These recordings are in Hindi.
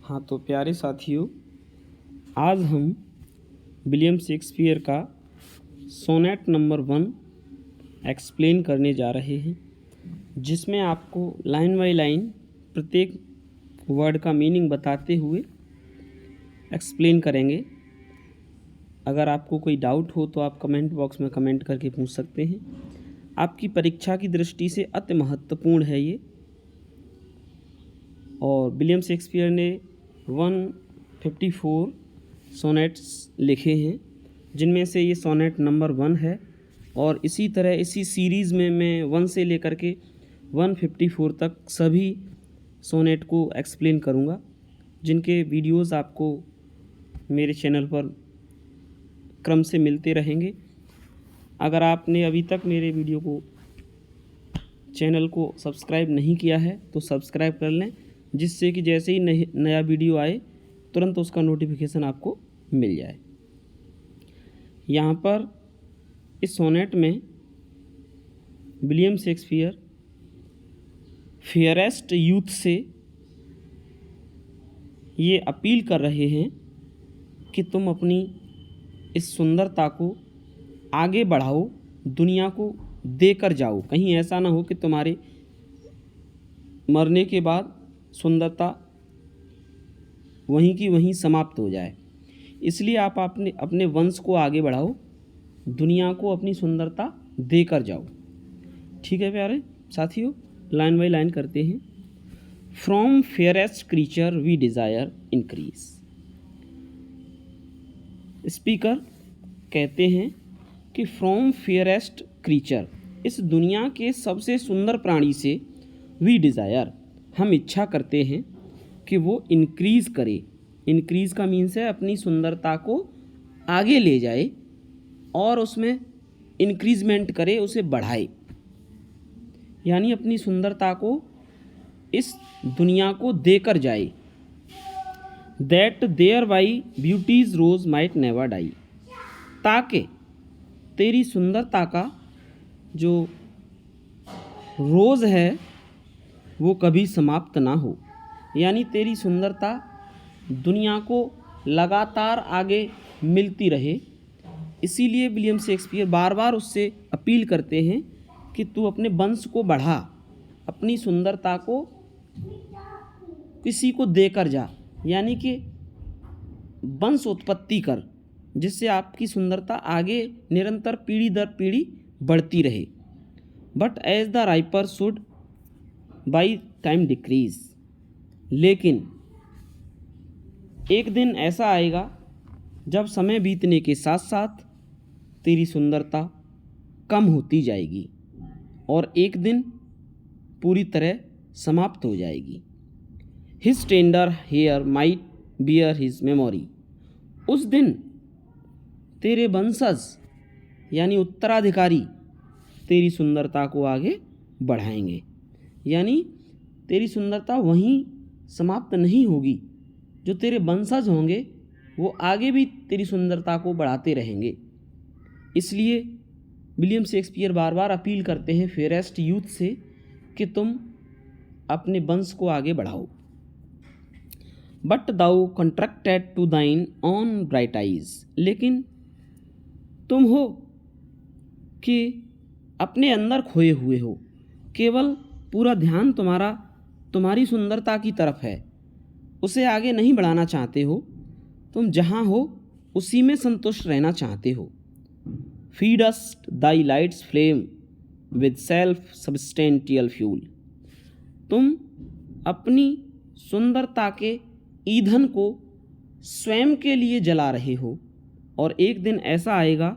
हाँ तो प्यारे साथियों, आज हम विलियम शेक्सपियर का सोनेट नंबर 1 एक्सप्लेन करने जा रहे हैं, जिसमें आपको लाइन बाय लाइन प्रत्येक वर्ड का मीनिंग बताते हुए एक्सप्लेन करेंगे। अगर आपको कोई डाउट हो तो आप कमेंट बॉक्स में कमेंट करके पूछ सकते हैं। आपकी परीक्षा की दृष्टि से अति महत्वपूर्ण है ये। और विलियम शेक्सपियर ने 154 सोनेट्स लिखे हैं, जिनमें से ये सोनेट नंबर 1 है। और इसी तरह इसी सीरीज़ में मैं 1 से लेकर के 154 तक सभी सोनेट को एक्सप्लेन करूँगा, जिनके वीडियोस आपको मेरे चैनल पर क्रम से मिलते रहेंगे। अगर आपने अभी तक मेरे वीडियो को चैनल को सब्सक्राइब नहीं किया है तो सब्सक्राइब कर लें, जिससे कि जैसे ही नया वीडियो आए तुरंत उसका नोटिफिकेशन आपको मिल जाए। यहाँ पर इस सोनेट में विलियम शेक्सपियर फेयरेस्ट यूथ से ये अपील कर रहे हैं कि तुम अपनी इस सुंदरता को आगे बढ़ाओ, दुनिया को देकर जाओ। कहीं ऐसा ना हो कि तुम्हारे मरने के बाद सुंदरता वहीं की वहीं समाप्त हो जाए। इसलिए आप अपने वंश को आगे बढ़ाओ, दुनिया को अपनी सुंदरता देकर जाओ। ठीक है प्यारे साथियों, लाइन बाय लाइन करते हैं। From fairest creature we desire increase. Speaker कहते हैं कि फ्रॉम फेयरेस्ट क्रीचर, इस दुनिया के सबसे सुंदर प्राणी से, वी डिज़ायर, हम इच्छा करते हैं कि वो इंक्रीज़ करे। इंक्रीज़ का मीन्स है अपनी सुंदरता को आगे ले जाए और उसमें इंक्रीजमेंट करे, उसे बढ़ाए। यानी अपनी सुंदरता को इस दुनिया को देकर जाए। That thereby beauty's rose might never die, ताकि तेरी सुंदरता का जो रोज़ है वो कभी समाप्त ना हो। यानी तेरी सुंदरता दुनिया को लगातार आगे मिलती रहे। इसीलिए विलियम शेक्सपियर बार बार उससे अपील करते हैं कि तू अपने वंश को बढ़ा, अपनी सुंदरता को किसी को देकर जा, यानी कि वंश उत्पत्ति कर, जिससे आपकी सुंदरता आगे निरंतर पीढ़ी दर पीढ़ी बढ़ती रहे। But as the riper should by time decrease, लेकिन एक दिन ऐसा आएगा जब समय बीतने के साथ साथ तेरी सुंदरता कम होती जाएगी और एक दिन पूरी तरह समाप्त हो जाएगी। His tender heir might bear his memory, उस दिन तेरे वंशज यानी उत्तराधिकारी तेरी सुंदरता को आगे बढ़ाएंगे। यानी तेरी सुंदरता वहीं समाप्त नहीं होगी, जो तेरे वंशज होंगे वो आगे भी तेरी सुंदरता को बढ़ाते रहेंगे। इसलिए विलियम शेक्सपियर बार बार अपील करते हैं फेयरेस्ट यूथ से कि तुम अपने वंश को आगे बढ़ाओ। बट दाउ कंट्रैक्टेड टू दाइन ऑन ब्राइट आइज, लेकिन तुम हो कि अपने अंदर खोए हुए हो, केवल पूरा ध्यान तुम्हारी सुंदरता की तरफ है, उसे आगे नहीं बढ़ाना चाहते हो। तुम जहाँ हो उसी में संतुष्ट रहना चाहते हो। Feed us thy light's flame with self substantial fuel, तुम अपनी सुंदरता के ईंधन को स्वयं के लिए जला रहे हो, और एक दिन ऐसा आएगा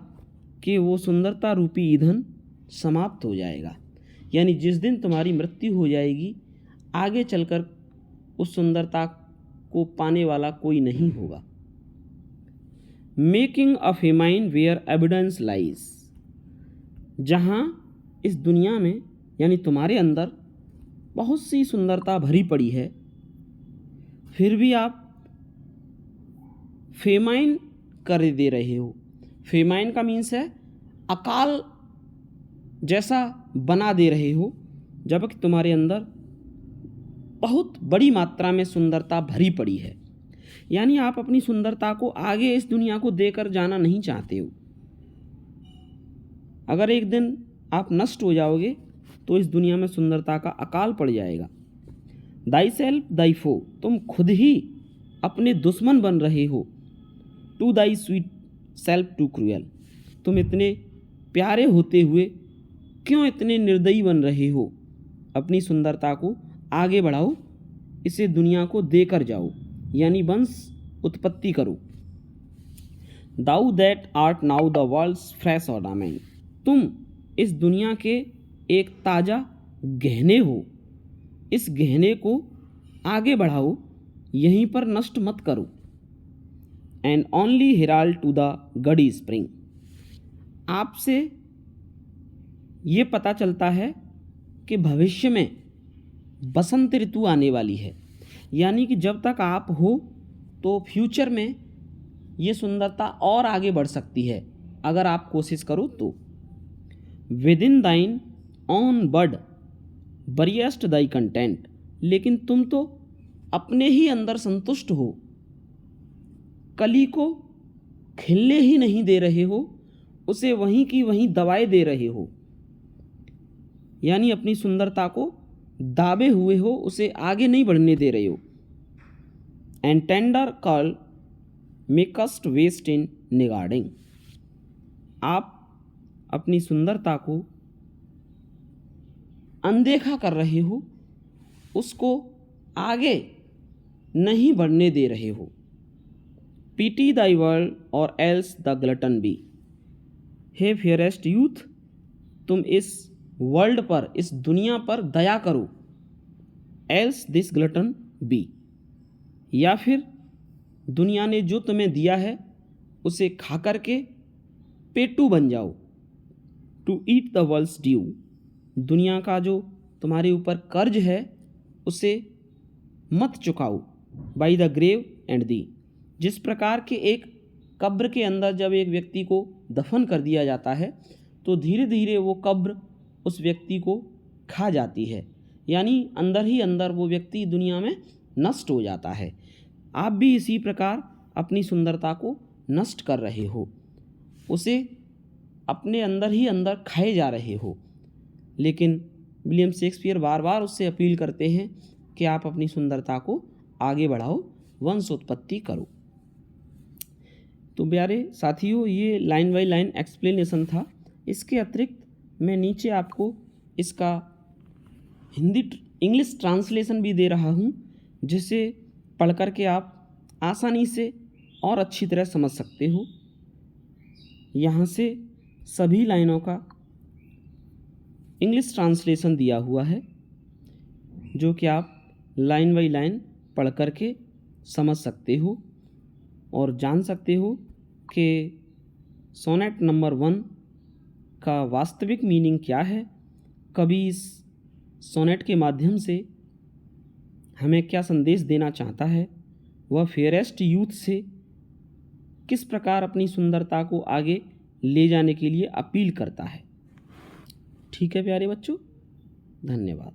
कि वो सुंदरता रूपी ईंधन समाप्त हो जाएगा। यानी जिस दिन तुम्हारी मृत्यु हो जाएगी, आगे चलकर उस सुंदरता को पाने वाला कोई नहीं होगा। Making a famine where evidence lies, जहाँ इस दुनिया में यानी तुम्हारे अंदर बहुत सी सुंदरता भरी पड़ी है, फिर भी आप फेमाइन कर दे रहे हो। फेमाइन का मीन्स है अकाल जैसा बना दे रहे हो, जबकि तुम्हारे अंदर बहुत बड़ी मात्रा में सुंदरता भरी पड़ी है। यानी आप अपनी सुंदरता को आगे इस दुनिया को देकर जाना नहीं चाहते हो। अगर एक दिन आप नष्ट हो जाओगे तो इस दुनिया में सुंदरता का अकाल पड़ जाएगा। दाई सेल्फ दाई फो, तुम खुद ही अपने दुश्मन बन रहे हो। To thy sweet self too cruel, तुम इतने प्यारे होते हुए क्यों इतने निर्दयी बन रहे हो। अपनी सुंदरता को आगे बढ़ाओ, इसे दुनिया को देकर जाओ, यानी वंश उत्पत्ति करो। Thou that art now the world's fresh ornament, तुम इस दुनिया के एक ताज़ा गहने हो, इस गहने को आगे बढ़ाओ, यहीं पर नष्ट मत करो। And only herald to the gaudy spring, आपसे ये पता चलता है कि भविष्य में बसंत ऋतु आने वाली है। यानी कि जब तक आप हो तो फ्यूचर में ये सुंदरता और आगे बढ़ सकती है अगर आप कोशिश करो तो। विद इन दाइन ऑन बर्ड बरिएस्ट दाई कंटेंट, लेकिन तुम तो अपने ही अंदर संतुष्ट हो, कली को खिलने ही नहीं दे रहे हो, उसे वहीं की वहीं दबाए दे रहे हो। यानी अपनी सुंदरता को दाबे हुए हो, उसे आगे नहीं बढ़ने दे रहे हो। एंड टेंडर कर्ल मेकस्ट वेस्ट इन निगार्डिंग, आप अपनी सुंदरता को अनदेखा कर रहे हो, उसको आगे नहीं बढ़ने दे रहे हो। Pity thy world or else the glutton be, hey fairest youth, तुम इस वर्ल्ड पर, इस दुनिया पर दया करो। एल्स दिस ग्लटन बी, या फिर दुनिया ने जो तुम्हें दिया है उसे खा करके पेटू बन जाओ। To eat the world's due, दुनिया का जो तुम्हारे ऊपर कर्ज है उसे मत चुकाओ। By the grave and thee, जिस प्रकार के एक कब्र के अंदर जब एक व्यक्ति को दफन कर दिया जाता है तो धीरे धीरे वो कब्र उस व्यक्ति को खा जाती है, यानी अंदर ही अंदर वो व्यक्ति दुनिया में नष्ट हो जाता है। आप भी इसी प्रकार अपनी सुंदरता को नष्ट कर रहे हो, उसे अपने अंदर ही अंदर खाए जा रहे हो। लेकिन विलियम शेक्सपियर बार बार उससे अपील करते हैं कि आप अपनी सुंदरता को आगे बढ़ाओ, वंश उत्पत्ति करो। तो प्यारे साथियों, ये लाइन बाय लाइन एक्सप्लेनेशन था। इसके अतिरिक्त मैं नीचे आपको इसका हिंदी इंग्लिश ट्रांसलेशन भी दे रहा हूँ, जिसे पढ़ कर के आप आसानी से और अच्छी तरह समझ सकते हो। यहाँ से सभी लाइनों का इंग्लिश ट्रांसलेशन दिया हुआ है, जो कि आप लाइन बाय लाइन पढ़ कर के समझ सकते हो और जान सकते हो कि सोनेट नंबर 1 का वास्तविक मीनिंग क्या है, कवि इस सोनेट के माध्यम से हमें क्या संदेश देना चाहता है, वह फेयरेस्ट यूथ से किस प्रकार अपनी सुंदरता को आगे ले जाने के लिए अपील करता है। ठीक है प्यारे बच्चों, धन्यवाद।